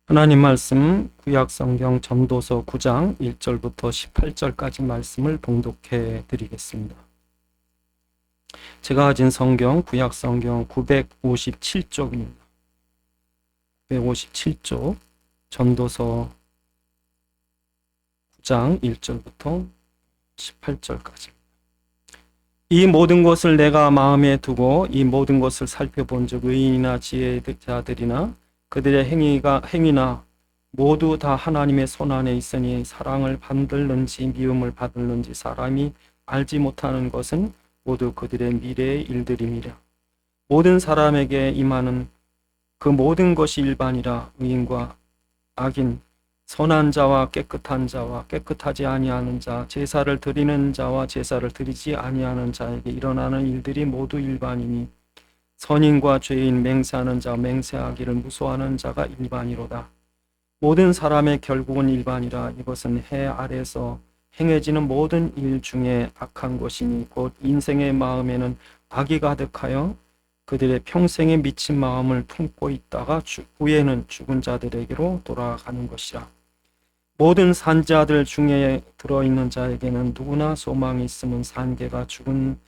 하나님 말씀 구약성경 전도서 9장 1절부터 18절까지 말씀을 봉독해 드리겠습니다. 제가 가진 성경 구약성경 957쪽입니다. 957쪽 전도서 9장 1절부터 18절까지. 이 모든 것을 내가 마음에 두고 이 모든 것을 살펴본즉 의인이나 지혜자들이나 그들의 행위나 모두 다 하나님의 손안에 있으니 사랑을 받을는지 미움을 받을는지 사람이 알지 못하는 것은 모두 그들의 미래의 일들임이라. 모든 사람에게 임하는 그 모든 것이 일반이라. 의인과 악인, 선한 자와 깨끗한 자와 깨끗하지 아니하는 자, 제사를 드리는 자와 제사를 드리지 아니하는 자에게 일어나는 일들이 모두 일반이니 선인과 죄인, 맹세하는 자, 맹세하기를 무소하는 자가 일반이로다. 모든 사람의 결국은 일반이라. 이것은 해 아래서 행해지는 모든 일 중에 악한 것이니 곧 인생의 마음에는 악이 가득하여 그들의 평생에 미친 마음을 품고 있다가 후에는 죽은 자들에게로 돌아가는 것이라. 모든 산자들 중에 들어있는 자에게는 누구나 소망이 있으면 산개가 죽은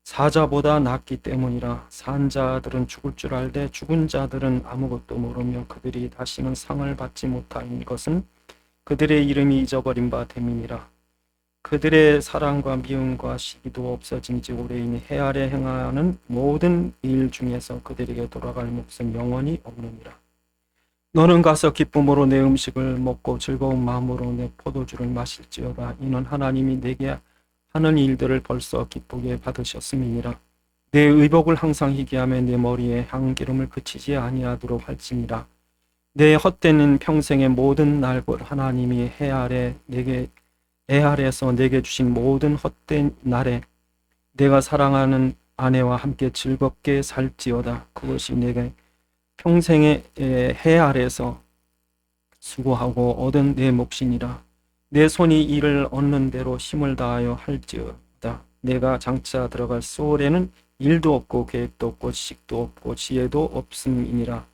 사자보다 낫기 때문이라. 산자들은 죽을 줄 알되 죽은 자들은 아무것도 모르며 그들이 다시는 상을 받지 못하는 것은 그들의 이름이 잊어버린 바 됨이니라. 그들의 사랑과 미움과 시기도 없어진 지 오래이니 해 아래 행하는 모든 일 중에서 그들에게 돌아갈 몫은 영원히 없느니라. 너는 가서 기쁨으로 내 음식을 먹고 즐거운 마음으로 내 포도주를 마실지어다. 이는 하나님이 내게 하는 일들을 벌써 기쁘게 받으셨음이니라. 내 의복을 항상 희귀하며 내 머리에 향기름을 그치지 아니하도록 할지니라. 내 헛되는 평생의 모든 날곧 하나님이 애 아래에서 내게 주신 모든 헛된 날에 내가 사랑하는 아내와 함께 즐겁게 살지어다. 그것이 내게 평생의 해 아래에서 수고하고 얻은 내 몫이니라. 내 손이 이를 얻는 대로 힘을 다하여 할지어다. 내가 장차 들어갈 소홀에는 일도 없고 계획도 없고 지식도 없고 지혜도 없음이니라.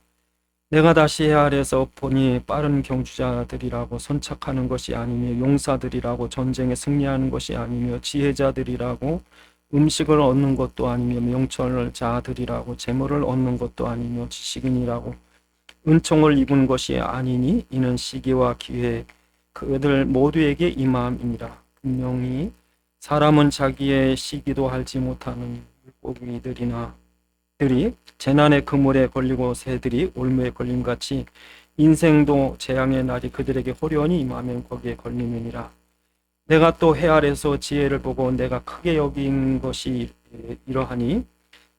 내가 다시 해 아래에서 보니 빠른 경주자들이라고 선착하는 것이 아니며 용사들이라고 전쟁에 승리하는 것이 아니며 지혜자들이라고 음식을 얻는 것도 아니며 명철자들이라고 재물을 얻는 것도 아니며 지식인이라고 은총을 입은 것이 아니니 이는 시기와 기회 그들 모두에게 임함이니라. 분명히 사람은 자기의 시기도 알지 못하는 물고기들이 재난의 그물에 걸리고 새들이 올무에 걸림같이 인생도 재앙의 날이 그들에게 호련히 임하면 거기에 걸림이니라. 내가 또 해 아래서 지혜를 보고 내가 크게 여긴 것이 이러하니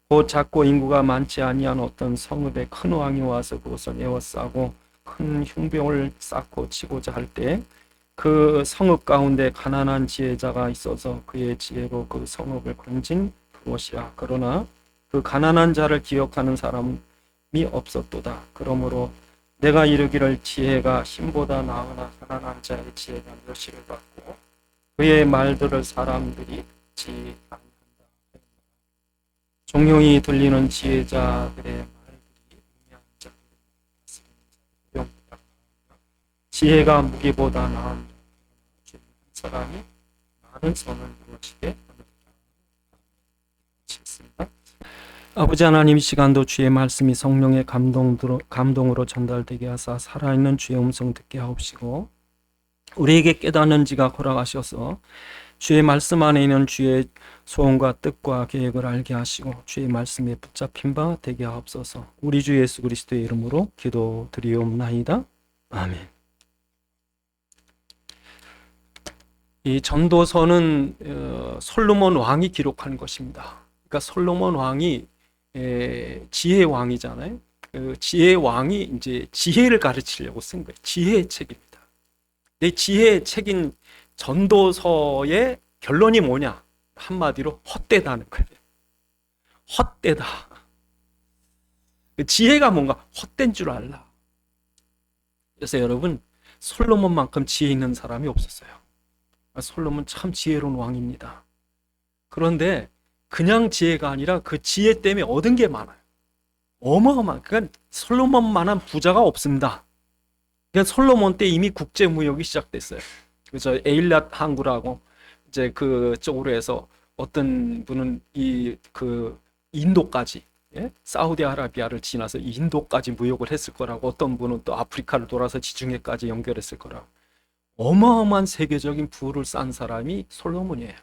곧 작고 인구가 많지 아니한 어떤 성읍에 큰 왕이 와서 그것을 에워싸고 큰 흉병을 쌓고 치고자 할 때 그 성읍 가운데 가난한 지혜자가 있어서 그의 지혜로 그 성읍을 건진 그것이라. 그러나 그 가난한 자를 기억하는 사람이 없었도다. 그러므로 내가 이르기를 지혜가 힘보다 나으나 가난한 자의 지혜가 멸시를 받고 그의 말들을 사람들이 듣지 아니한다. 종용이 들리는 지혜자들의 말들이 우매한 자들의 지혜가 무기보다 나은 한 사람이 많은 선을 이루어지게 하느니라. 아버지 하나님, 이 시간도 주의 말씀이 성령의 감동으로 전달되게 하사 살아있는 주의 음성 듣게 하옵시고 우리에게 깨닫는 지가 허락하셔서 주의 말씀 안에 있는 주의 소원과 뜻과 계획을 알게 하시고 주의 말씀에 붙잡힌 바 되게 하옵소서. 우리 주 예수 그리스도의 이름으로 기도드리옵나이다. 아멘. 이 전도서는 솔로몬 왕이 기록한 것입니다. 그러니까 솔로몬 왕이 지혜 왕이잖아요. 그 지혜 왕이 이제 지혜를 가르치려고 쓴 거예요. 지혜의 책입니다. 내 지혜의 책인 전도서의 결론이 뭐냐? 한마디로 헛되다는 거예요. 헛되다. 지혜가 뭔가 헛된 줄 알라. 그래서 여러분, 솔로몬만큼 지혜 있는 사람이 없었어요. 솔로몬 참 지혜로운 왕입니다. 그런데 그냥 지혜가 아니라 그 지혜 때문에 얻은 게 많아요. 어마어마한. 그러니까 솔로몬만한 부자가 없습니다. 그러니까 솔로몬 때 이미 국제 무역이 시작됐어요. 그래서 에일랏 항구라고 이제 그쪽으로 해서 어떤 분은 인도까지, 예? 사우디아라비아를 지나서 인도까지 무역을 했을 거라고, 어떤 분은 또 아프리카를 돌아서 지중해까지 연결했을 거라고. 어마어마한 세계적인 부를 쌓은 사람이 솔로몬이에요.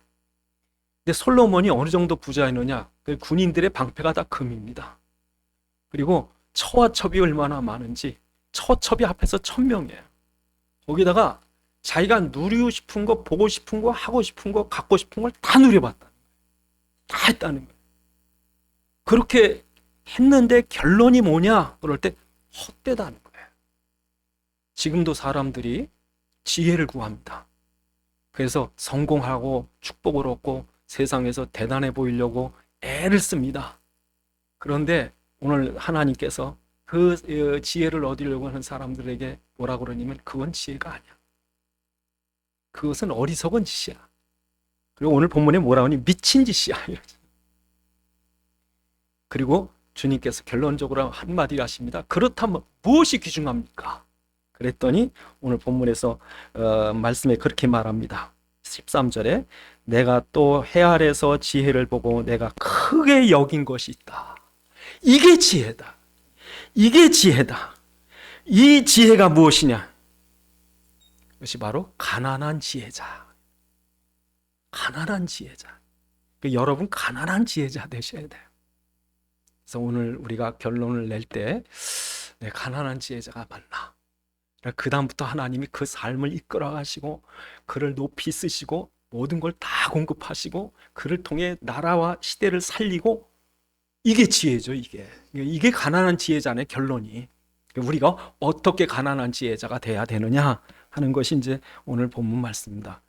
근데 솔로몬이 어느 정도 부자였느냐? 그 군인들의 방패가 다 금입니다. 그리고 처와 첩이 얼마나 많은지, 처첩이 앞에서 1000명이에요. 거기다가 자기가 누리고 싶은 거, 보고 싶은 거, 하고 싶은 거, 갖고 싶은 걸 다 누려봤다. 다 했다는 거예요. 그렇게 했는데 결론이 뭐냐? 그럴 때 헛되다는 거예요. 지금도 사람들이 지혜를 구합니다. 그래서 성공하고 축복을 얻고 세상에서 대단해 보이려고 애를 씁니다. 그런데 오늘 하나님께서 그 지혜를 얻으려고 하는 사람들에게 뭐라 그러냐면 그건 지혜가 아니야. 그것은 어리석은 짓이야. 그리고 오늘 본문에 뭐라 하니 미친 짓이야. 그리고 주님께서 결론적으로 한마디 하십니다. 그렇다면 무엇이 귀중합니까? 그랬더니 오늘 본문에서 말씀에 그렇게 말합니다. 13절에 내가 또 해 아래서 지혜를 보고 내가 크게 여긴 것이 있다. 이게 지혜다. 이게 지혜다. 이 지혜가 무엇이냐? 그것이 바로 가난한 지혜자. 가난한 지혜자. 여러분 가난한 지혜자 되셔야 돼요. 그래서 오늘 우리가 결론을 낼 때 가난한 지혜자가 맞나? 그 다음부터 하나님이 그 삶을 이끌어 가시고 그를 높이 쓰시고 모든 걸 다 공급하시고 그를 통해 나라와 시대를 살리고, 이게 지혜죠. 이게 가난한 지혜자의 결론이. 우리가 어떻게 가난한 지혜자가 돼야 되느냐 하는 것이 이제 오늘 본문 말씀입니다.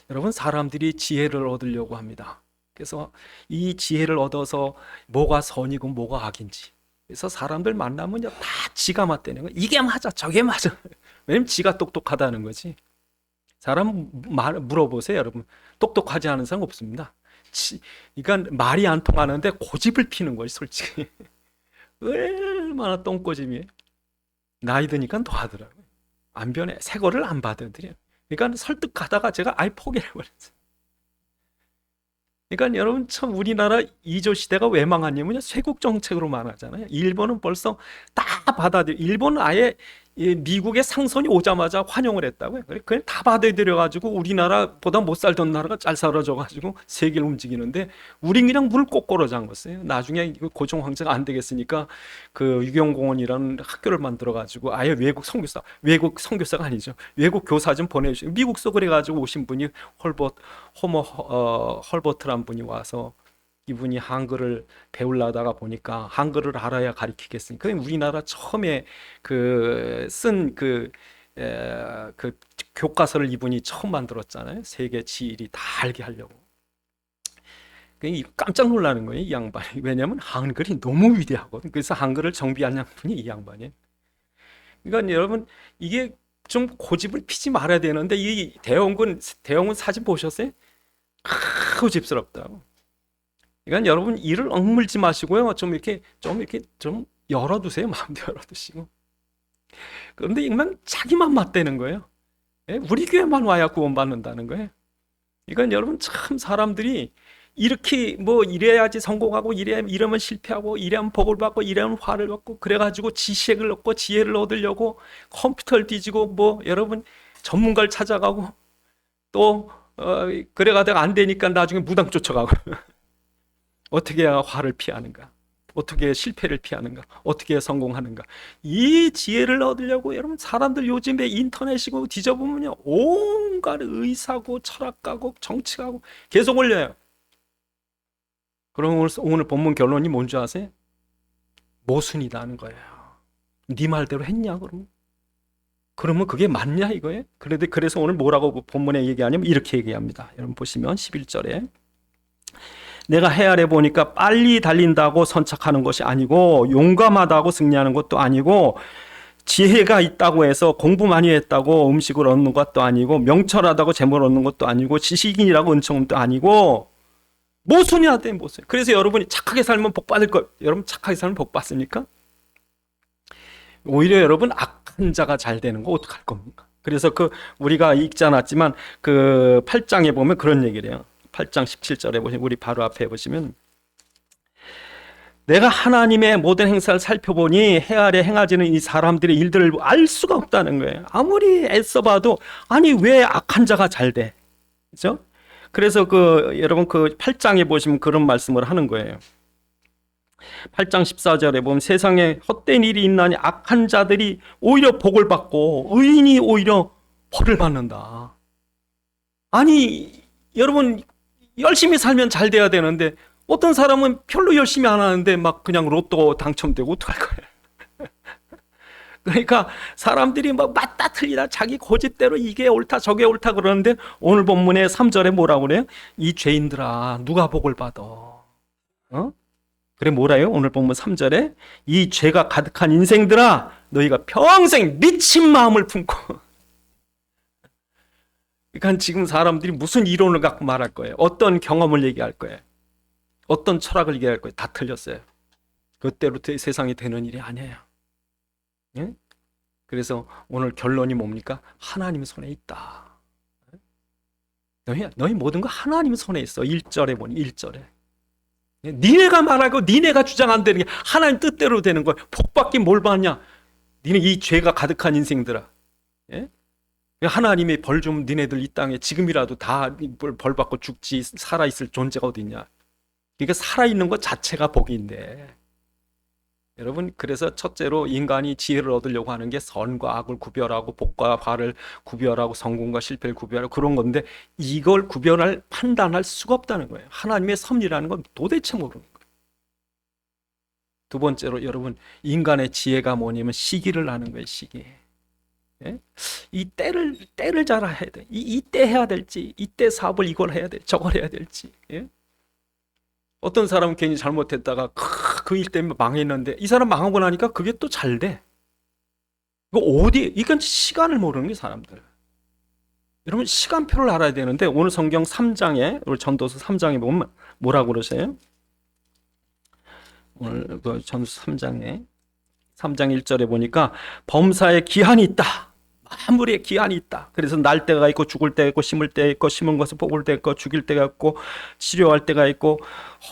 여러분, 사람들이 지혜를 얻으려고 합니다. 그래서 이 지혜를 얻어서 뭐가 선이고 뭐가 악인지, 그래서 사람들 만나면 다 지가 맞대는 거예요. 이게 맞아, 저게 맞아. 왜냐면 지가 똑똑하다는 거지. 사람 물어보세요, 여러분. 똑똑하지 않은 사람 없습니다. 그러니까 말이 안 통하는데 고집을 피는 거지, 솔직히. 얼마나 똥꼬집이에요. 나이 드니까 더 하더라고요. 안 변해. 새 거를 안 받아들여요. 그러니까 설득하다가 제가 아예 포기해버렸어요. 그러니까 여러분, 참 우리나라 이조 시대가 왜 망하냐면요, 쇄국 정책으로 망하잖아요. 일본은 벌써 다 받아들여. 일본은 아예 미국의 상선이 오자마자 환영을 했다고요. 그냥 다 받아들여가지고 우리나라보다 못 살던 나라가 잘 살아져가지고 세계를 움직이는데, 우린 그냥 물을 꼬꼬로 잠궜어요. 나중에 고종 황제가 안 되겠으니까 그 유경공원이라는 학교를 만들어가지고 아예 외국 선교사가 아니죠. 외국 교사 좀 보내주시고, 미국서 그래가지고 오신 분이 헐버트란 분이 와서, 이분이 한글을 배우려다가 보니까 한글을 알아야 가르치겠으니까 우리나라 처음에 쓴 교과서를 이분이 처음 만들었잖아요. 세계 지리 다 알게 하려고. 깜짝 놀라는 거예요, 이 양반이. 왜냐하면 한글이 너무 위대하거든. 그래서 한글을 정비한 양반이 이 양반이에요. 그러니까 여러분, 이게 좀 고집을 피지 말아야 되는데, 이 대형군 사진 보셨어요? 고집스럽다고. 그러니까 여러분, 일을 억물지 마시고요. 좀 이렇게 열어두세요. 마음도 열어두시고. 그런데 이만 자기만 맞대는 거예요. 우리 교회만 와야 구원받는다는 거예요. 이건 여러분, 참 사람들이 이렇게 뭐 이래야지 성공하고, 이러면 실패하고, 이러면 복을 받고, 이러면 화를 받고, 그래가지고 지식을 얻고 지혜를 얻으려고 컴퓨터를 뒤지고, 뭐 여러분 전문가를 찾아가고, 또 그래가다가 안 되니까 나중에 무당 쫓아가고. 어떻게 해야 화를 피하는가? 어떻게 해야 실패를 피하는가? 어떻게 해야 성공하는가? 이 지혜를 얻으려고 여러분, 사람들 요즘에 인터넷이고 뒤져보면요, 온갖 의사고 철학가고 정치가고 계속 올려요. 그럼 오늘 본문 결론이 뭔지 아세요? 모순이다는 거예요. 네 말대로 했냐 그러면 그게 맞냐 이거예요? 그래서 오늘 뭐라고 본문에 얘기하냐면 이렇게 얘기합니다. 여러분 보시면 11절에 내가 해 아래 보니까 빨리 달린다고 선착하는 것이 아니고 용감하다고 승리하는 것도 아니고 지혜가 있다고 해서 공부 많이 했다고 음식을 얻는 것도 아니고 명철하다고 재물을 얻는 것도 아니고 지식인이라고 은총도 아니고 모순이야 돼, 모순. 그래서 여러분이 착하게 살면 복 받을 것. 여러분 착하게 살면 복 받습니까? 오히려 여러분 악한 자가 잘 되는 거 어떡할 겁니까? 그래서 우리가 읽지 않았지만 8장에 보면 그런 얘기를 해요. 8장 17절에 보시면 우리 바로 앞에 보시면 내가 하나님의 모든 행사를 살펴보니 해 아래 행하지는 이 사람들의 일들을 알 수가 없다는 거예요. 아무리 애써봐도 아니 왜 악한 자가 잘 돼? 그렇죠? 그래서 여러분 8장에 보시면 그런 말씀을 하는 거예요. 8장 14절에 보면 세상에 헛된 일이 있나니 악한 자들이 오히려 복을 받고 의인이 오히려 벌을 받는다. 아니 여러분 열심히 살면 잘 돼야 되는데 어떤 사람은 별로 열심히 안 하는데 막 그냥 로또 당첨되고 어떡할 거예요. 그러니까 사람들이 막 맞다 틀리다 자기 고집대로 이게 옳다 저게 옳다 그러는데 오늘 본문의 3절에 뭐라고 그래요? 이 죄인들아 누가 복을 받아? 그래 뭐라요? 오늘 본문 3절에 이 죄가 가득한 인생들아 너희가 평생 미친 마음을 품고. 그러니까 지금 사람들이 무슨 이론을 갖고 말할 거예요? 어떤 경험을 얘기할 거예요? 어떤 철학을 얘기할 거예요? 다 틀렸어요. 그때로 세상이 되는 일이 아니에요. 예? 그래서 오늘 결론이 뭡니까? 하나님 손에 있다. 너희 모든 거 하나님 손에 있어. 1절에 보니 1절에. 니네가 말하고 니네가 주장 안 되는 게 하나님 뜻대로 되는 거야. 복 받긴 뭘 받냐? 니네 이 죄가 가득한 인생들아. 예? 하나님의 벌 좀 니네들 이 땅에 지금이라도 다 벌 받고 죽지 살아있을 존재가 어디 있냐? 그러니까 살아있는 것 자체가 복인데 여러분 그래서 첫째로 인간이 지혜를 얻으려고 하는 게 선과 악을 구별하고 복과 화를 구별하고 성공과 실패를 구별하고 그런 건데 이걸 구별할 판단할 수가 없다는 거예요. 하나님의 섭리라는 건 도대체 모르는 거예요. 두 번째로 여러분 인간의 지혜가 뭐냐면 시기를 아는 거예요. 시기. 예? 이 때를 잘 해야 돼. 이때 해야 될지 이때 사업을 이걸 해야 돼 저걸 해야 될지. 예? 어떤 사람은 괜히 잘못했다가 그 일 때문에 망했는데 이 사람 망하고 나니까 그게 또 잘 돼. 이건 시간을 모르는 게 사람들. 여러분 시간표를 알아야 되는데 오늘 성경 3장에 우리 전도서 3장에 보면 뭐라고 그러세요? 오늘 전도서 3장 1절에 보니까 범사에 기한이 있다. 만물에 기한이 있다. 그래서 날 때가 있고 죽을 때가 있고 심을 때가 있고 심은 것을 뽑을 때가 있고 죽일 때가 있고 치료할 때가 있고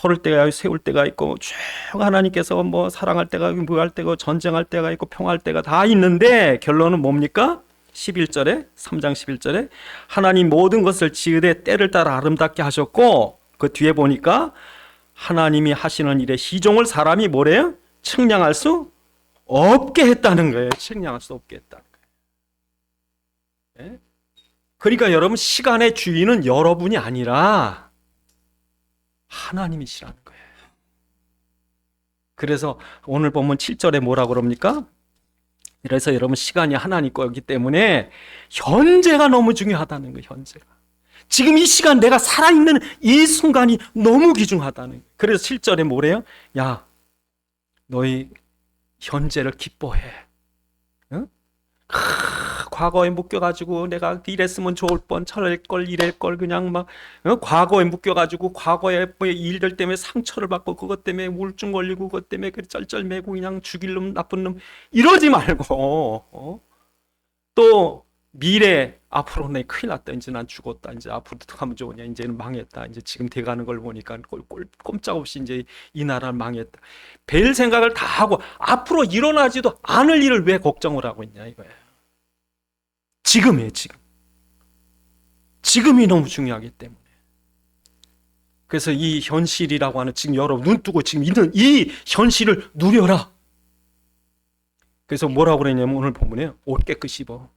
헐을 때가 있고 세울 때가 있고 쭉 하나님께서 뭐 사랑할 때가 있고 무할 때가 있고 전쟁할 때가 있고 평화할 때가 다 있는데 결론은 뭡니까? 11절에 3장 11절에 하나님 모든 것을 지으되 때를 따라 아름답게 하셨고 그 뒤에 보니까 하나님이 하시는 일에 시종을 사람이 뭐래요? 측량할 수 없게 했다는 거예요. 측량할 수 없게 했다. 그러니까 여러분 시간의 주인은 여러분이 아니라 하나님이시라는 거예요. 그래서 오늘 보면 7절에 뭐라고 그럽니까? 그래서 여러분 시간이 하나님 거기 때문에 현재가 너무 중요하다는 거예요. 현재가. 지금 이 시간 내가 살아있는 이 순간이 너무 귀중하다는 거예요. 그래서 7절에 뭐래요? 야 너희 현재를 기뻐해. 응? 과거에 묶여가지고 내가 이랬으면 좋을 뻔 저럴걸 이럴걸 그냥 막 과거에 묶여가지고 과거의 일들 때문에 상처를 받고 그것 때문에 우울증 걸리고 그것 때문에 쩔쩔매고 그냥 죽일 놈 나쁜 놈 이러지 말고 또 미래 앞으로 내 큰일 났다 이제 난 죽었다 이제 앞으로 어떡하면 좋으냐 이제는 망했다 이제 지금 돼가는 걸 보니까 꼼짝없이 이제 이 나라는 망했다 별 생각을 다 하고 앞으로 일어나지도 않을 일을 왜 걱정을 하고 있냐 이거예요. 지금이에요. 지금이 너무 중요하기 때문에. 그래서 이 현실이라고 하는 지금 여러분 눈 뜨고 지금 있는 이 현실을 누려라. 그래서 뭐라고 그랬냐면 오늘 본문에 옷 깨끗이 입어.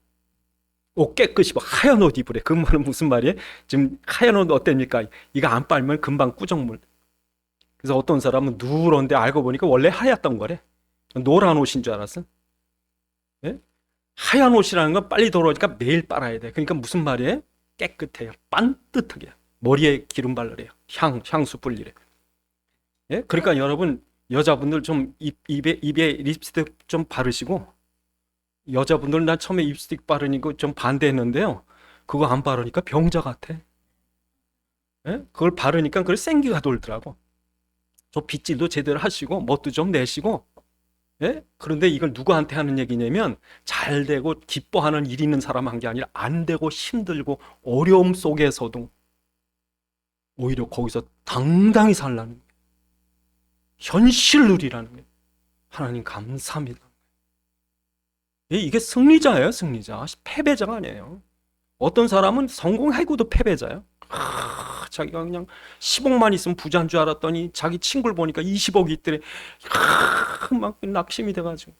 옷 깨끗이 입어. 하얀 옷 입으래. 그 말은 무슨 말이에요? 지금 하얀 옷 어땠습니까? 이거 안 빨면 금방 꾸정물. 그래서 어떤 사람은 누런데 알고 보니까 원래 하얗던 거래. 노란 옷인 줄 알았어. 예? 하얀 옷이라는 건 빨리 돌아오니까 매일 빨아야 돼. 그러니까 무슨 말이에요? 깨끗해요. 반듯하게. 머리에 기름 바르래요. 향수 뿌리래. 예? 그러니까 여러분 여자분들 좀 입에 립스틱 좀 바르시고 여자분들 난 처음에 립스틱 바르니까 좀 반대했는데요. 그거 안 바르니까 병자 같아. 예? 그걸 바르니까 그걸 생기가 돌더라고. 저 빗질도 제대로 하시고 멋도 좀 내시고 예? 그런데 이걸 누구한테 하는 얘기냐면 잘 되고 기뻐하는 일 있는 사람 한 게 아니라 안 되고 힘들고 어려움 속에서도 오히려 거기서 당당히 살라는 거예요. 현실 누리라는 거예요. 하나님 감사합니다. 이게 승리자예요, 승리자. 패배자가 아니에요. 어떤 사람은 성공하고도 패배자예요. 자기가 그냥 10억만 있으면 부자인 줄 알았더니 자기 친구를 보니까 20억이 있더래. 막 낙심이 돼가지고.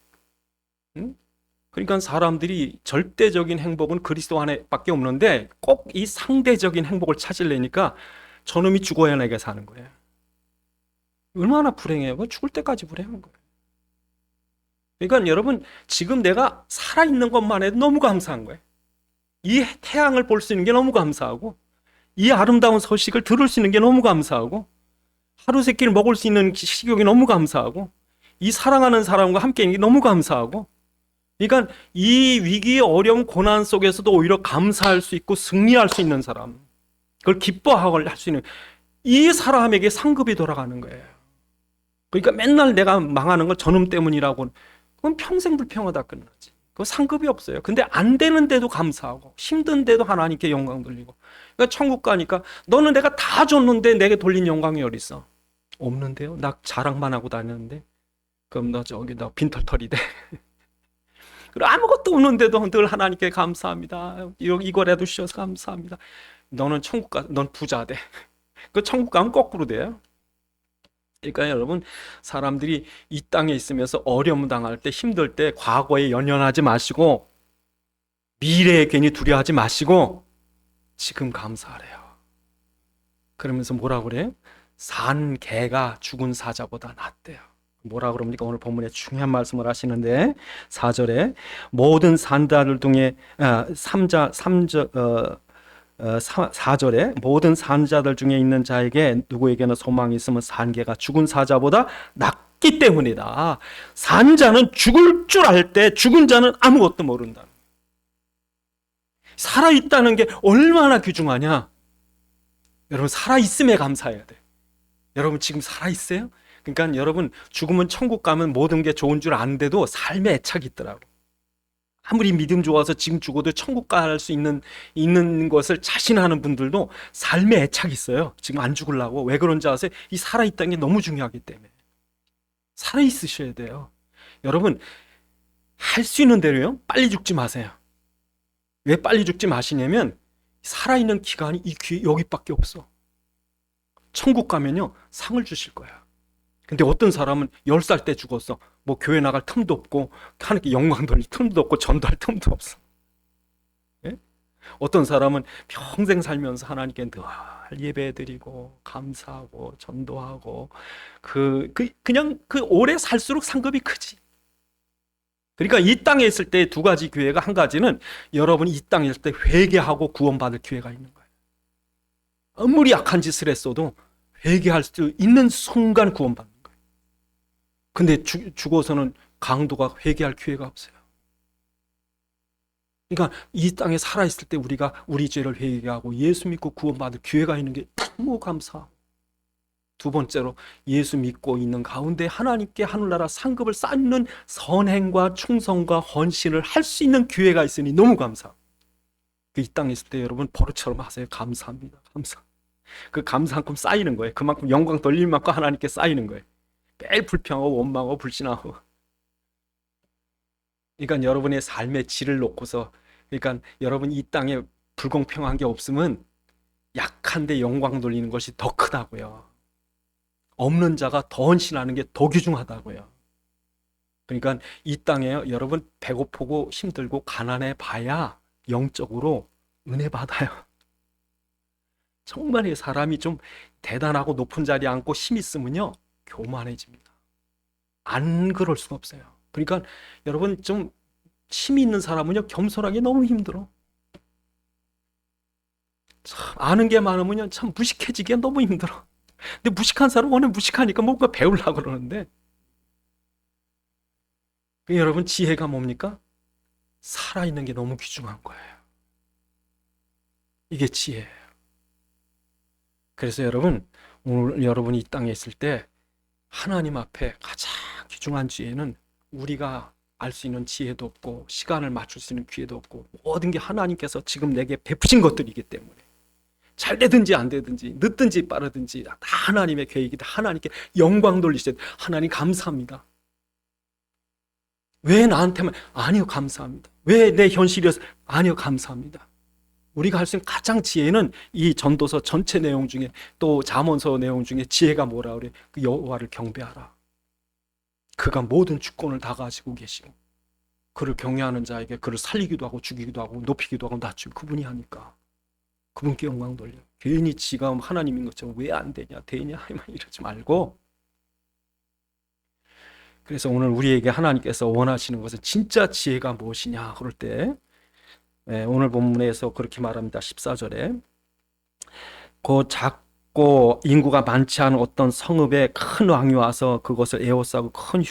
응? 그러니까 사람들이 절대적인 행복은 그리스도 안에밖에 없는데 꼭 이 상대적인 행복을 찾으려니까 저놈이 죽어야 내게 사는 거예요. 얼마나 불행해요. 죽을 때까지 불행한 거예요. 그러니까 여러분 지금 내가 살아있는 것만 해도 너무 감사한 거예요. 이 태양을 볼 수 있는 게 너무 감사하고 이 아름다운 소식을 들을 수 있는 게 너무 감사하고 하루 세 끼를 먹을 수 있는 식욕이 너무 감사하고 이 사랑하는 사람과 함께 있는 게 너무 감사하고 그러니까 이 위기, 어려움, 고난 속에서도 오히려 감사할 수 있고 승리할 수 있는 사람, 그걸 기뻐하고 할 수 있는 이 사람에게 상급이 돌아가는 거예요. 그러니까 맨날 내가 망하는 건 저놈 때문이라고 그건 평생 불평하다 끝나지. 그 상급이 없어요. 근데 안 되는데도 감사하고 힘든데도 하나님께 영광 돌리고. 그러니까 천국 가니까 너는 내가 다 줬는데 내게 돌린 영광이 어디 있어? 없는데요. 나 자랑만 하고 다녔는데. 그럼 너 저기 너 빈털털이 돼. 그리고 아무것도 없는데도 늘 하나님께 감사합니다. 이거라도 주셔서 감사합니다. 너는 천국 가, 넌 부자 돼. 그 천국 가면 거꾸로 돼요. 그러니까 여러분 사람들이 이 땅에 있으면서 어려움 당할 때 힘들 때 과거에 연연하지 마시고 미래에 괜히 두려워하지 마시고 지금 감사하래요. 그러면서 뭐라고 그래요? 산 개가 죽은 사자보다 낫대요. 뭐라 그럽니까? 오늘 본문에 중요한 말씀을 하시는데 4절에 모든 산자들 중에 4절에 모든 산자들 중에 있는 자에게 누구에게나 소망이 있으면 산개가 죽은 사자보다 낫기 때문이다. 산자는 죽을 줄 알 때 죽은 자는 아무것도 모른다. 살아있다는 게 얼마나 귀중하냐. 여러분 살아있음에 감사해야 돼. 여러분 지금 살아있어요? 그러니까 여러분 죽으면 천국 가면 모든 게 좋은 줄 아는데도 삶에 애착이 있더라고. 아무리 믿음 좋아서 지금 죽어도 천국 갈 수 있는 것을 자신하는 분들도 삶에 애착이 있어요. 지금 안 죽으려고. 왜 그런지 아세요? 이 살아있다는 게 너무 중요하기 때문에. 살아있으셔야 돼요. 여러분 할 수 있는 대로요. 빨리 죽지 마세요. 왜 빨리 죽지 마시냐면 살아있는 기간이 여기밖에 없어. 천국 가면요 상을 주실 거야. 근데 어떤 사람은 10살 때 죽었어. 뭐 교회 나갈 틈도 없고 하나님께 영광 돌릴 틈도 없고 전도할 틈도 없어. 예? 어떤 사람은 평생 살면서 하나님께 늘 예배드리고 감사하고 전도하고 그냥 오래 살수록 상급이 크지. 그러니까 이 땅에 있을 때 두 가지 기회가 한 가지는 여러분이 이 땅에 있을 때 회개하고 구원받을 기회가 있는 거예요. 아무리 약한 짓을 했어도 회개할 수 있는 순간 구원받는 거예요. 근데 죽어서는 강도가 회개할 기회가 없어요. 그러니까 이 땅에 살아있을 때 우리가 우리 죄를 회개하고 예수 믿고 구원받을 기회가 있는 게 너무 감사하고 두 번째로 예수 믿고 있는 가운데 하나님께 하늘나라 상급을 쌓는 선행과 충성과 헌신을 할 수 있는 기회가 있으니 너무 감사하고 이 땅에 있을 때 여러분 버릇처럼 하세요. 감사합니다. 감사. 그 감사만큼 쌓이는 거예요. 그만큼 영광 돌릴 만큼 하나님께 쌓이는 거예요. 매일 불평하고 원망하고 불신하고. 그러니까 여러분의 삶의 질을 놓고서 그러니까 여러분 이 땅에 불공평한 게 없으면 약한데 영광 돌리는 것이 더 크다고요. 없는 자가 더 헌신하는 게 더 귀중하다고요. 그러니까 이 땅에 여러분 배고프고 힘들고 가난해 봐야 영적으로 은혜 받아요. 정말 이 사람이 좀 대단하고 높은 자리에 앉고 힘 있으면요 교만해집니다. 안 그럴 수가 없어요. 그러니까 여러분 좀 힘이 있는 사람은요 겸손하기 너무 힘들어. 참 아는 게 많으면요 참 무식해지기가 너무 힘들어. 근데 무식한 사람은 워낙 무식하니까 뭔가 배우려고 그러는데 여러분 지혜가 뭡니까? 살아있는 게 너무 귀중한 거예요. 이게 지혜예요. 그래서 여러분 오늘 여러분이 이 땅에 있을 때 하나님 앞에 가장 귀중한 지혜는 우리가 알 수 있는 지혜도 없고 시간을 맞출 수 있는 기회도 없고 모든 게 하나님께서 지금 내게 베푸신 것들이기 때문에 잘 되든지 안 되든지 늦든지 빠르든지 다 하나님의 계획이다. 하나님께 영광 돌리셔야 돼. 하나님 감사합니다. 왜 나한테만? 아니요, 감사합니다. 왜 내 현실이어서? 아니요, 감사합니다. 우리가 할 수 있는 가장 지혜는 이 전도서 전체 내용 중에 또 잠언서 내용 중에 지혜가 뭐라 그래? 그 여호와를 경배하라. 그가 모든 주권을 다 가지고 계시고 그를 경외하는 자에게 그를 살리기도 하고 죽이기도 하고 높이기도 하고 낮추고 그분이 하니까 그분께 영광 돌려. 괜히 지가 하나님인 것처럼 왜 안 되냐 되냐 이러지 말고. 그래서 오늘 우리에게 하나님께서 원하시는 것은 진짜 지혜가 무엇이냐 그럴 때 오늘 본문에서 그렇게 말합니다. 14절에 그 작고 인구가 많지 않은 어떤 성읍에 큰 왕이 와서 그것을 에워싸고 큰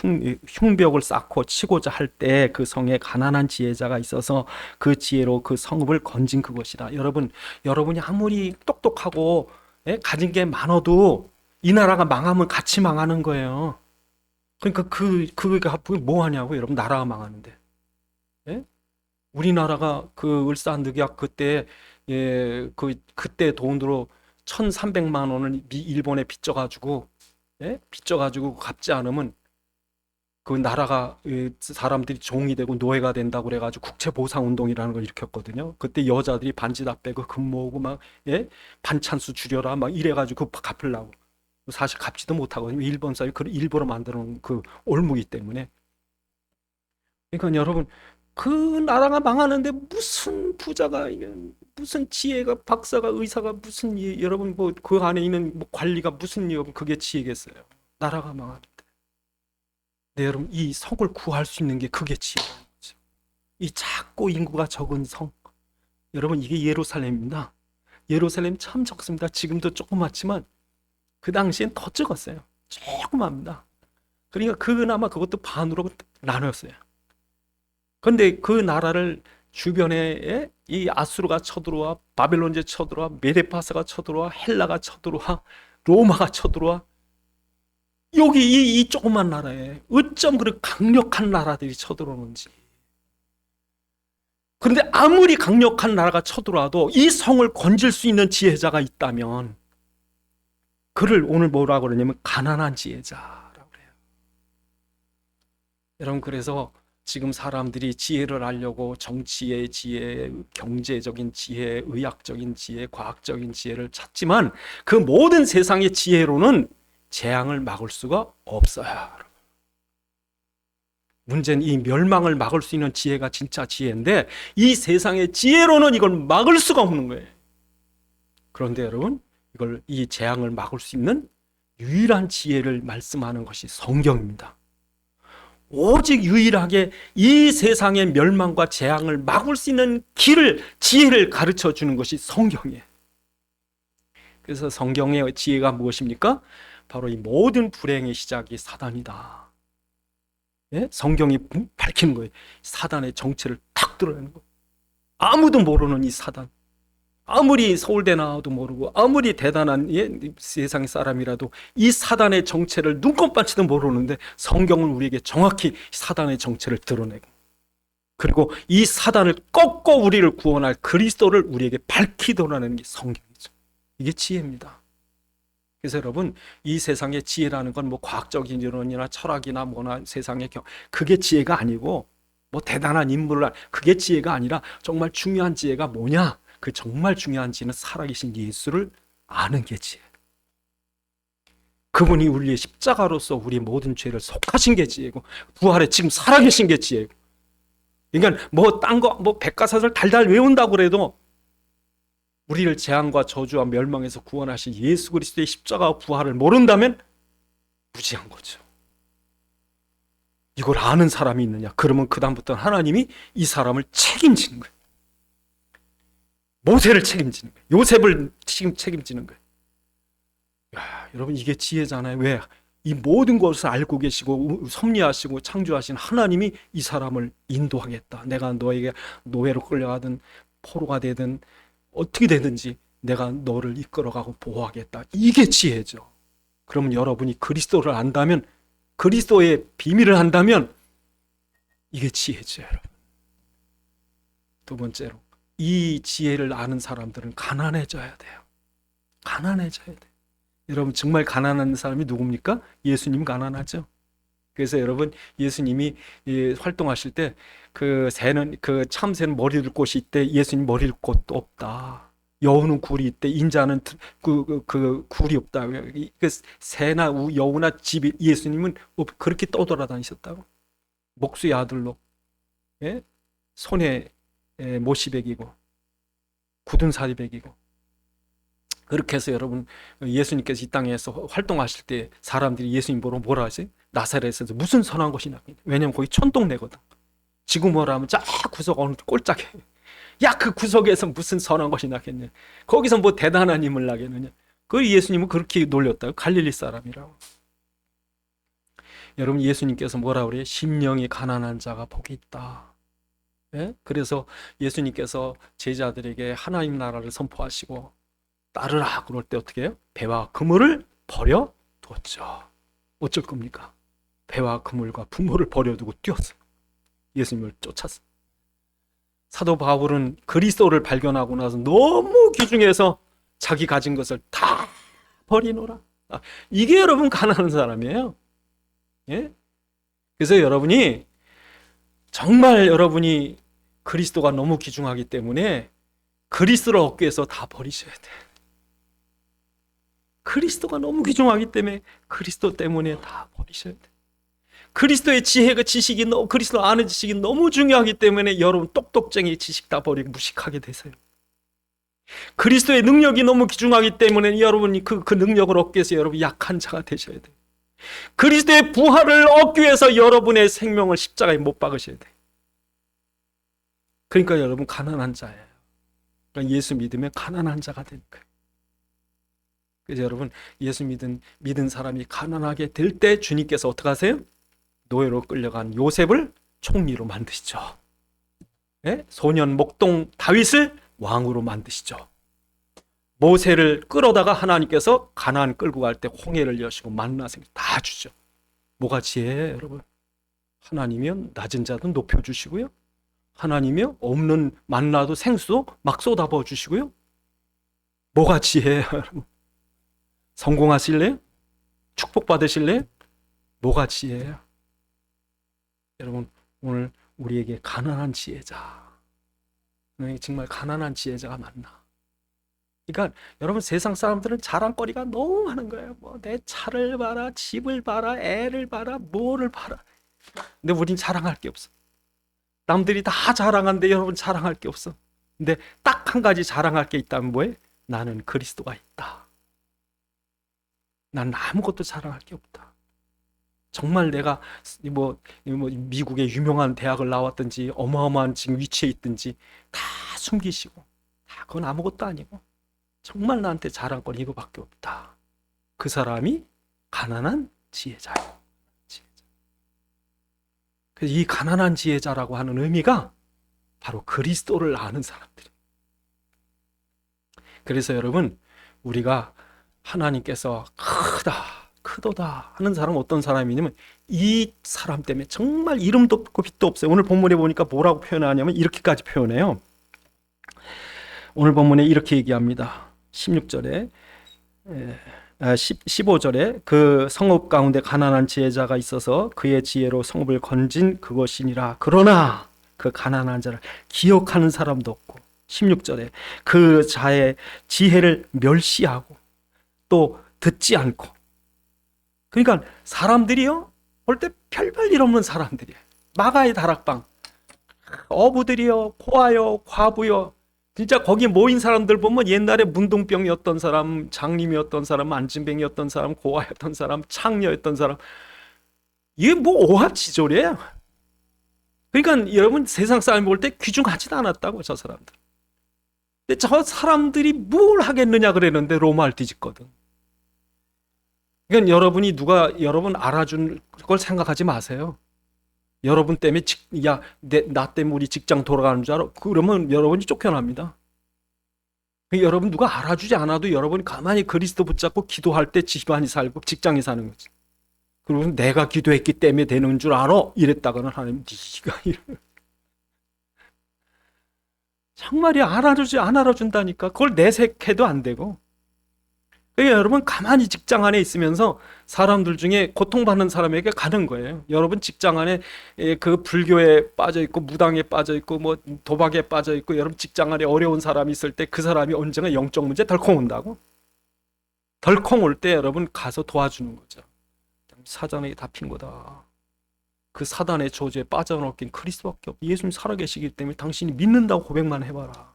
흉벽을 쌓고 치고자 할 때 그 성에 가난한 지혜자가 있어서 그 지혜로 그 성읍을 건진 그것이다. 여러분이 아무리 똑똑하고 가진 게 많아도 이 나라가 망하면 같이 망하는 거예요. 그러니까 그가 뭐 하냐고 여러분. 나라가 망하는데. 예? 우리나라가 그 을사늑약 그때 그때 돈으로 1,300만 원을 일본에 빚져가지고 갚지 않으면 그 나라가 사람들이 종이 되고 노예가 된다고 그래가지고 국채보상운동이라는 걸 일으켰거든요. 그때 여자들이 반지 다 빼고 금 모으고 막 반찬수 줄여라 막 이래가지고 갚으려고. 사실 갚지도 못하거든요. 일본 사람이 그 일부러 만들어 놓은 그 올무기 때문에. 그러니까 여러분 그 나라가 망하는데 무슨 부자가 무슨 지혜가 박사가 의사가 무슨 여러분 뭐 그 안에 있는 뭐 관리가 무슨 그게 지혜겠어요. 나라가 망하는데. 네, 여러분 이 성을 구할 수 있는 게 그게 지혜라는 거죠. 이 작고 인구가 적은 성. 여러분 이게 예루살렘입니다. 예루살렘 참 적습니다. 지금도 조그맣지만 그 당시엔 더 적었어요. 조그맣습니다. 그러니까 그나마 그것도 반으로 나눴어요. 그런데 그 나라를 주변에 이 아수르가 쳐들어와, 바벨론제 쳐들어와, 메데파사가 쳐들어와, 헬라가 쳐들어와, 로마가 쳐들어와. 여기 이 조그만 나라에 어쩜 그렇게 강력한 나라들이 쳐들어오는지. 그런데 아무리 강력한 나라가 쳐들어와도 이 성을 건질 수 있는 지혜자가 있다면 그를 오늘 뭐라고 그러냐면 가난한 지혜자라고 그래요. 여러분 그래서 지금 사람들이 지혜를 알려고 정치의 지혜, 경제적인 지혜, 의학적인 지혜, 과학적인 지혜를 찾지만 그 모든 세상의 지혜로는 재앙을 막을 수가 없어요. 문제는 이 멸망을 막을 수 있는 지혜가 진짜 지혜인데 이 세상의 지혜로는 이걸 막을 수가 없는 거예요. 그런데 여러분 이 재앙을 막을 수 있는 유일한 지혜를 말씀하는 것이 성경입니다. 오직 유일하게 이 세상의 멸망과 재앙을 막을 수 있는 지혜를 가르쳐 주는 것이 성경이에요. 그래서 성경의 지혜가 무엇입니까? 바로 이 모든 불행의 시작이 사단이다. 성경이 밝히는 거예요. 사단의 정체를 탁 드러내는 거예요. 아무도 모르는 이 사단. 아무리 서울대 나와도 모르고 아무리 대단한 세상의 사람이라도 이 사단의 정체를 눈곱반치도 모르는데 성경은 우리에게 정확히 사단의 정체를 드러내고 그리고 이 사단을 꺾고 우리를 구원할 그리스도를 우리에게 밝히 드러내는 게 성경이죠. 이게 지혜입니다. 그래서 여러분 이 세상의 지혜라는 건 뭐 과학적인 이론이나 철학이나 뭐나 세상의 그게 지혜가 아니고 뭐 대단한 인물을 그게 지혜가 아니라 정말 중요한 지혜가 뭐냐? 그 정말 중요한 지혜는 살아계신 예수를 아는 게 지혜. 그분이 우리의 십자가로서 우리 모든 죄를 속하신 게 지혜고 부활에 지금 살아계신 게 지혜고. 그러니까 뭐 딴 거 뭐 백과사전을 달달 외운다고 그래도 우리를 재앙과 저주와 멸망에서 구원하신 예수 그리스도의 십자가와 부활을 모른다면 무지한 거죠. 이걸 아는 사람이 있느냐? 그러면 그다음부터는 하나님이 이 사람을 책임지는 거예요. 모세를 책임지는 거예요. 요셉을 책임지는 거예요. 야, 여러분 이게 지혜잖아요. 왜? 이 모든 것을 알고 계시고 섭리하시고 창조하신 하나님이 이 사람을 인도하겠다. 내가 너에게 노예로 끌려가든 포로가 되든 어떻게 되든지 내가 너를 이끌어가고 보호하겠다. 이게 지혜죠. 그러면 여러분이 그리스도를 안다면, 그리스도의 비밀을 안다면 이게 지혜죠, 여러분. 두 번째로, 이 지혜를 아는 사람들은 가난해져야 돼요. 가난해져야 돼요. 여러분, 정말 가난한 사람이 누굽니까? 예수님 가난하죠. 그래서 여러분, 예수님이 활동하실 때 그 참새는 머리 둘 곳이 있대. 예수님 머리 둘 곳도 없다. 여우는 굴이 있대. 인자는 그 굴이 없다. 그 새나 여우나 집이, 예수님은 그렇게 떠돌아다니셨다고. 목수의 아들로, 예? 손에 못이 베기고 굳은 살이 베기고. 그렇게 해서 여러분, 예수님께서 이 땅에서 활동하실 때 사람들이 예수님 보러 뭐라 하지? 나사렛에서 무슨 선한 것이 나겠냐. 왜냐면 거기 천동네거든. 지금 뭐라 하면 쫙 구석 어느 꼴짝해. 야, 그 구석에서 무슨 선한 것이 나겠냐. 거기서 뭐 대단한 힘을 나겠느냐. 그 예수님은 그렇게 놀렸다고. 갈릴리 사람이라고. 여러분, 예수님께서 뭐라 그래요? 심령이 가난한 자가 복이 있다. 예? 그래서 예수님께서 제자들에게 하나님 나라를 선포하시고 따르라 그럴 때 어떻게 해요? 배와 그물을 버려두었죠. 어쩔 겁니까? 배와 그물과 부모를 버려두고 뛰었어요. 예수님을 쫓았어요. 사도 바울은 그리스도를 발견하고 나서 너무 귀중해서 자기 가진 것을 다 버리노라. 이게 여러분 가난한 사람이에요. 예? 그래서 여러분이 정말 여러분이 그리스도가 너무 귀중하기 때문에 그리스도를 얻기 위해서 다 버리셔야 돼. 그리스도가 너무 귀중하기 때문에 그리스도 때문에 다 버리셔야 돼. 그리스도의 지혜가 지식이 그리스도 아는 지식이 너무 중요하기 때문에 여러분 똑똑쟁이 지식 다 버리고 무식하게 되세요. 그리스도의 능력이 너무 귀중하기 때문에 여러분이 그 능력을 얻기 위해서 여러분 약한 자가 되셔야 돼요. 그리스도의 부활을 얻기 위해서 여러분의 생명을 십자가에 못 박으셔야 돼요. 그러니까 여러분 가난한 자예요. 그러니까 예수 믿으면 가난한 자가 되는 거예요. 그래서 여러분 예수 믿은 사람이 가난하게 될 때 주님께서 어떻게 하세요? 노예로 끌려간 요셉을 총리로 만드시죠. 네? 소년 목동 다윗을 왕으로 만드시죠. 모세를 끌어다가 하나님께서 가나안 끌고 갈 때 홍해를 여시고 만나 생각 다 주죠. 뭐가 지혜예요, 여러분? 하나님이면 낮은 자도 높여주시고요. 하나님이요 없는 만나도 생수도 막 쏟아부어 주시고요. 뭐가 지혜예요, 여러분? 성공하실래요? 축복받으실래요? 뭐가 지혜예요? 여러분, 오늘 우리에게 가난한 지혜자, 정말 가난한 지혜자가 많나? 그러니까 여러분 세상 사람들은 자랑거리가 너무 많은 거예요. 뭐 내 차를 봐라, 집을 봐라, 애를 봐라, 뭐를 봐라. 근데 우린 자랑할 게 없어. 남들이 다 자랑하는데 여러분 자랑할 게 없어. 근데 딱 한 가지 자랑할 게 있다면 뭐예요? 나는 그리스도가 있다. 난 아무것도 자랑할 게 없다. 정말 내가 뭐 미국의 유명한 대학을 나왔든지 어마어마한 지금 위치에 있든지 다 숨기시고 다 그건 아무것도 아니고 정말 나한테 자랑거리 이거밖에 없다. 그 사람이 가난한 지혜자예요. 지혜자. 그래서 이 가난한 지혜자라고 하는 의미가 바로 그리스도를 아는 사람들이에요. 그래서 여러분 우리가 하나님께서 크도다 하는 사람은 어떤 사람이냐면 이 사람 때문에 정말 이름도 없고 빛도 없어요. 오늘 본문에 보니까 뭐라고 표현하냐면 이렇게까지 표현해요. 오늘 본문에 이렇게 얘기합니다. 16절에 15절에 그 성읍 가운데 가난한 지혜자가 있어서 그의 지혜로 성읍을 건진 그것이니라. 그러나 그 가난한 자를 기억하는 사람도 없고 16절에 그 자의 지혜를 멸시하고 또 듣지 않고. 그러니까 사람들이요 볼 때 별별 일 없는 사람들이에요. 마가의 다락방 어부들이요 고아요 과부요 진짜 거기 모인 사람들 보면 옛날에 문둥병이었던 사람, 장님이었던 사람, 안진뱅이였던 사람, 고아였던 사람, 창녀였던 사람, 이게 뭐 오합지졸이에요. 그러니까 여러분 세상 사람이 볼 때 귀중하지도 않았다고 저 사람들. 근데 저 사람들이 뭘 하겠느냐 그랬는데 로마를 뒤집거든. 그러니까 여러분이 누가 여러분 알아준 걸 생각하지 마세요. 여러분 때문에 나 때문에 우리 직장 돌아가는 줄 알아? 그러면 여러분이 쫓겨납니다. 여러분 누가 알아주지 않아도 여러분이 가만히 그리스도 붙잡고 기도할 때 집안이 살고 직장이 사는 거지. 그리고 내가 기도했기 때문에 되는 줄 알아? 이랬다가는 하나님 네가 정말이 안 알아준다니까. 그걸 내색해도 안 되고. 그러니까 여러분 가만히 직장 안에 있으면서 사람들 중에 고통받는 사람에게 가는 거예요. 여러분 직장 안에 그 불교에 빠져 있고 무당에 빠져 있고 뭐 도박에 빠져 있고 여러분 직장 안에 어려운 사람이 있을 때 그 사람이 언젠가 영적 문제 덜컹 온다고. 덜컹 올 때 여러분 가서 도와주는 거죠. 사단에게 잡힌 거다. 그 사단의 저주에 빠져나오긴 그리스도밖에 없고 예수님 살아계시기 때문에 당신이 믿는다고 고백만 해봐라.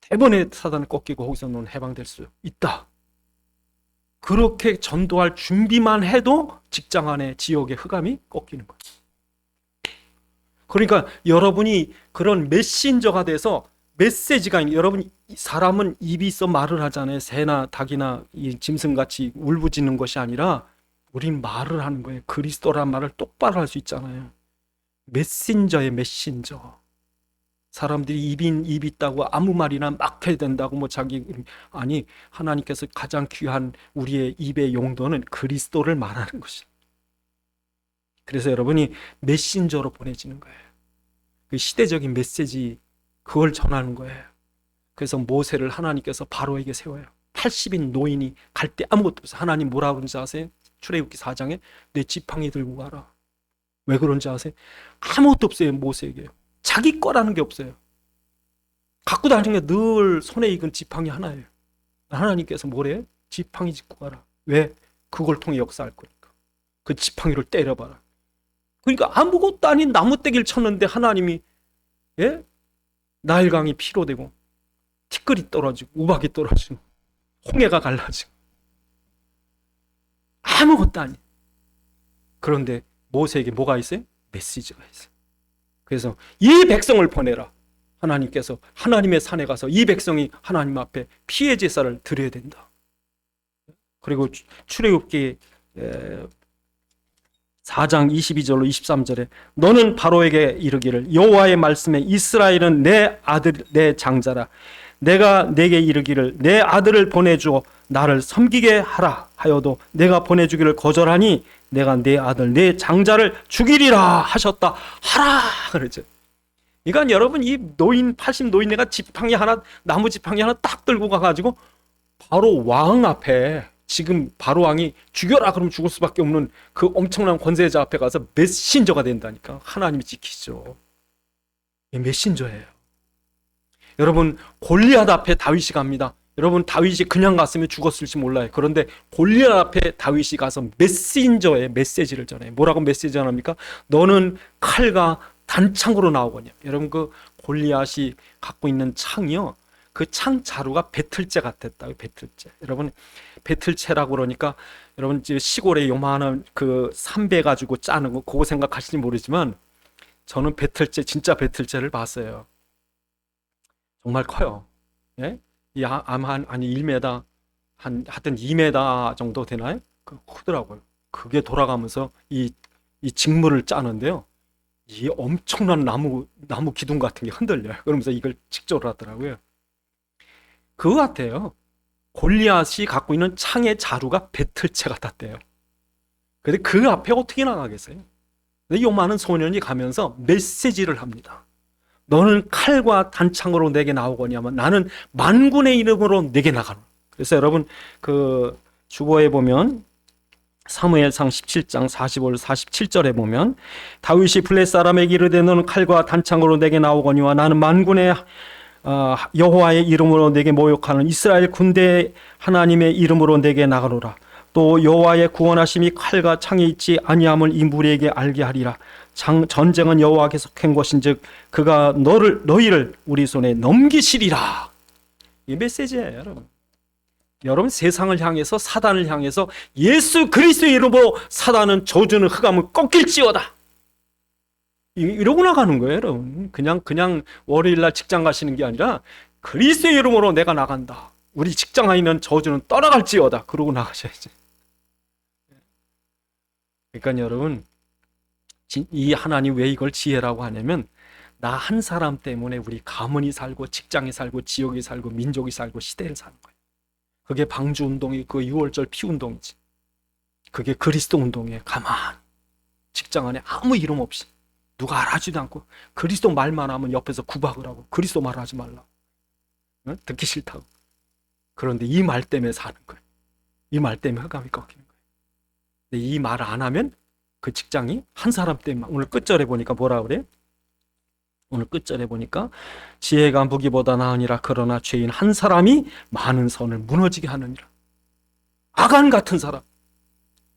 대번에 사단을 꺾이고 거기서 넌 해방될 수 있다. 그렇게 전도할 준비만 해도 직장 안에 지옥의 흑암이 꺾이는 거예요. 그러니까 여러분이 그런 메신저가 돼서 메시지가 여러분 사람은 입이 있어 말을 하잖아요. 새나 닭이나 이 짐승같이 울부짖는 것이 아니라 우린 말을 하는 거예요. 그리스도란 말을 똑바로 할 수 있잖아요. 메신저의 메신저. 사람들이 입 있다고 아무 말이나 막 해야 된다고 뭐 자기 아니 하나님께서 가장 귀한 우리의 입의 용도는 그리스도를 말하는 것이죠. 그래서 여러분이 메신저로 보내지는 거예요. 그 시대적인 메시지 그걸 전하는 거예요. 그래서 모세를 하나님께서 바로에게 세워요. 80인 노인이 갈 때 아무것도 없어요. 하나님 뭐라고 그런지 아세요? 출애굽기 4장에 내 지팡이 들고 가라. 왜 그런지 아세요? 아무것도 없어요. 모세에게. 자기 거라는 게 없어요. 갖고 다니는 게 늘 손에 익은 지팡이 하나예요. 하나님께서 뭐래요? 지팡이 짚고 가라. 왜? 그걸 통해 역사할 거니까. 그 지팡이를 때려봐라. 그러니까 아무것도 아닌 나무떼기를 쳤는데 하나님이 나일강이 피로 되고 티끌이 떨어지고 우박이 떨어지고 홍해가 갈라지고 아무것도 아닌. 그런데 모세에게 뭐가 있어요? 메시지가 있어요. 그래서 이 백성을 보내라. 하나님께서 하나님의 산에 가서 이 백성이 하나님 앞에 피해 제사를 드려야 된다. 그리고 출애굽기 4장 22절로 23절에 너는 바로에게 이르기를 여호와의 말씀에 이스라엘은 내 아들 내 장자라. 내가 내게 이르기를 내 아들을 보내주어 나를 섬기게 하라 하여도 내가 보내주기를 거절하니 내가 내 아들 내 장자를 죽이리라 하셨다. 하라 그러죠. 그러니까 여러분 이 노인 80 노인네가 지팡이 하나 나무 지팡이 하나 딱 들고 가가지고 바로 왕 앞에 지금 바로 왕이 죽여라 그러면 죽을 수밖에 없는 그 엄청난 권세자 앞에 가서 메신저가 된다니까. 하나님이 지키시죠. 메신저예요. 여러분 골리앗 앞에 다윗이 갑니다. 여러분 다윗이 그냥 갔으면 죽었을지 몰라요. 그런데 골리앗 앞에 다윗이 가서 메신저의 메시지를 전해요. 뭐라고 메시지 전합니까? 너는 칼과 단창으로 나오거냐. 여러분 그 골리앗이 갖고 있는 창이요. 그 창 자루가 배틀째 같았다고. 배틀째. 여러분 배틀채라고 그러니까 여러분 시골에 요만한 그 삼배 가지고 짜는 거 그거 생각하실지 모르지만 저는 배틀채 진짜 배틀채를 봤어요. 정말 커요. 예? 아마 한 1m 하여튼 2m 정도 되나요? 그 크더라고요. 그게 돌아가면서 이 직물을 짜는데요. 이 엄청난 나무 기둥 같은 게 흔들려요. 그러면서 이걸 직조를 하더라고요. 그거 같아요. 골리앗이 갖고 있는 창의 자루가 배틀채 같았대요. 근데 그 앞에 어떻게 나가겠어요? 근데 요만한 소년이 가면서 메시지를 합니다. 너는 칼과 단창으로 내게 나오거냐면 나는 만군의 이름으로 내게 나가노. 그래서 여러분 그 주보에 보면 사무엘상 17장 45절 47절에 보면 다윗이 블레 사람에게 이르되 너는 칼과 단창으로 내게 나오거니와 나는 만군의 여호와의 이름으로 내게 모욕하는 이스라엘 군대 하나님의 이름으로 내게 나가노라. 또 여호와의 구원하심이 칼과 창에 있지 아니함을 이 무리에게 알게 하리라. 전쟁은 여호와께서 캔 것인즉 그가 너희를 우리 손에 넘기시리라. 이 메시지예요, 여러분. 여러분 세상을 향해서 사단을 향해서 예수 그리스도의 이름으로 사단은 저주는 흑암을 꺾일지어다. 이러고 나가는 거예요, 여러분. 그냥 월요일날 직장 가시는 게 아니라 그리스도의 이름으로 내가 나간다. 우리 직장에 있는 저주는 떠나갈지어다. 그러고 나가셔야지. 그러니까 여러분 이 하나님 왜 이걸 지혜라고 하냐면 나 한 사람 때문에 우리 가문이 살고 직장이 살고 지역이 살고 민족이 살고 시대를 사는 거예요. 그게 방주운동이 그 6월절 피운동이지. 그게 그리스도 운동이에요. 가만히 직장 안에 아무 이름 없이 누가 알아주지도 않고 그리스도 말만 하면 옆에서 구박을 하고 그리스도 말하지 말라고, 듣기 싫다고. 그런데 이 말 때문에 사는 거예요. 이 말 때문에 흑암이 꺾이는 거예요. 근데 이 말을 안 하면 그 직장이 한 사람 때문에, 오늘 끝절에 보니까 뭐라 그래요? 오늘 끝절에 보니까 지혜가 무기보다 나으니라. 그러나 죄인 한 사람이 많은 선을 무너지게 하느니라. 아간 같은 사람,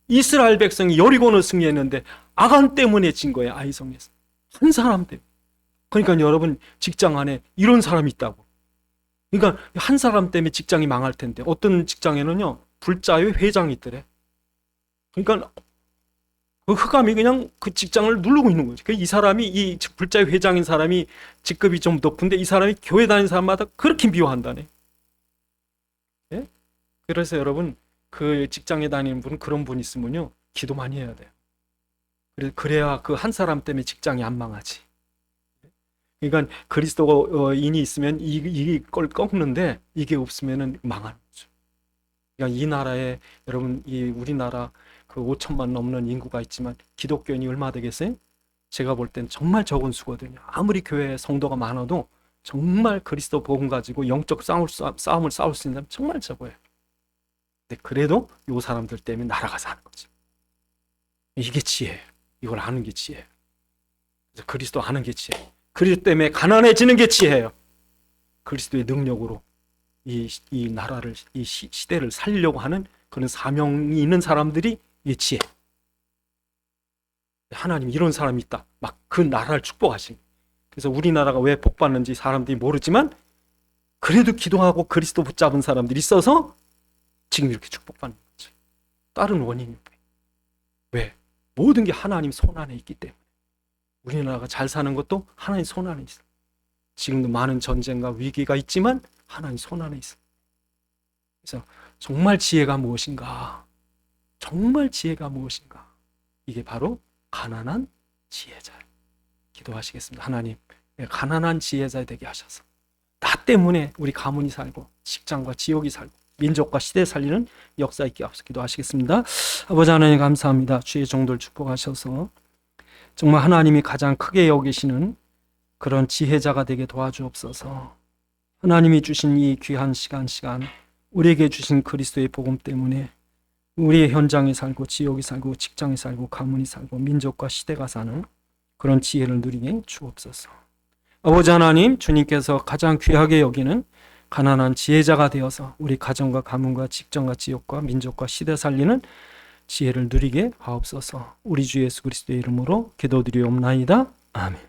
이스라엘 백성이 여리고는 승리했는데 아간 때문에 진 거예요. 아이성에서 한 사람 때문에. 그러니까 여러분 직장 안에 이런 사람이 있다고. 그러니까 한 사람 때문에 직장이 망할 텐데 어떤 직장에는요 불자의 회장이 있더래. 그러니까 그 흑암이 그냥 그 직장을 누르고 있는 거지. 이 사람이, 이 불자의 회장인 사람이 직급이 좀 높은데 이 사람이 교회 다니는 사람마다 그렇게 미워한다네. 예? 그래서 여러분 그 직장에 다니는 분은 그런 분 있으면요 기도 많이 해야 돼요. 그래야 그 한 사람 때문에 직장이 안 망하지. 그러니까 그리스도인이 있으면 이걸 꺾는데 이게 없으면은 망하는 거죠. 그러니까 이 나라에 여러분 이 우리나라 그 5천만 넘는 인구가 있지만 기독교인이 얼마 되겠어요? 제가 볼 땐 정말 적은 수거든요. 아무리 교회에 성도가 많아도 정말 그리스도 복음 가지고 영적 싸움을 싸울 수 있는 사람 정말 적어요. 근데 그래도 이 사람들 때문에 나라가 사는 거지. 이게 지혜예요. 이걸 아는 게 지혜예요. 그래서 그리스도 아는 게 지혜예요. 그리스도 때문에 가난해지는 게 지혜예요. 그리스도의 능력으로 이 나라를, 이 시대를 살리려고 하는 그런 사명이 있는 사람들이 이 지혜. 하나님 이런 사람이 있다. 막 그 나라를 축복하신. 그래서 우리나라가 왜 복 받는지 사람들이 모르지만 그래도 기도하고 그리스도 붙잡은 사람들이 있어서 지금 이렇게 축복받는 거죠. 다른 원인이 왜? 모든 게 하나님 손 안에 있기 때문에. 우리나라가 잘 사는 것도 하나님 손 안에 있어. 지금도 많은 전쟁과 위기가 있지만 하나님 손 안에 있어. 그래서 정말 지혜가 무엇인가? 정말 지혜가 무엇인가? 이게 바로 가난한 지혜자예요. 기도하시겠습니다. 하나님, 가난한 지혜자 되게 하셔서 나 때문에 우리 가문이 살고 직장과 지역이 살고 민족과 시대 살리는 역사 있게 하소서. 기도하시겠습니다. 아버지 하나님 감사합니다. 주의 종들 축복하셔서 정말 하나님이 가장 크게 여기시는 그런 지혜자가 되게 도와주옵소서. 하나님이 주신 이 귀한 시간 우리에게 주신 그리스도의 복음 때문에 우리의 현장에 살고 지역이 살고 직장에 살고 가문이 살고 민족과 시대가 사는 그런 지혜를 누리게 주옵소서. 아버지 하나님, 주님께서 가장 귀하게 여기는 가난한 지혜자가 되어서 우리 가정과 가문과 직장과 지역과 민족과 시대 살리는 지혜를 누리게 하옵소서. 우리 주 예수 그리스도의 이름으로 기도드리옵나이다. 아멘.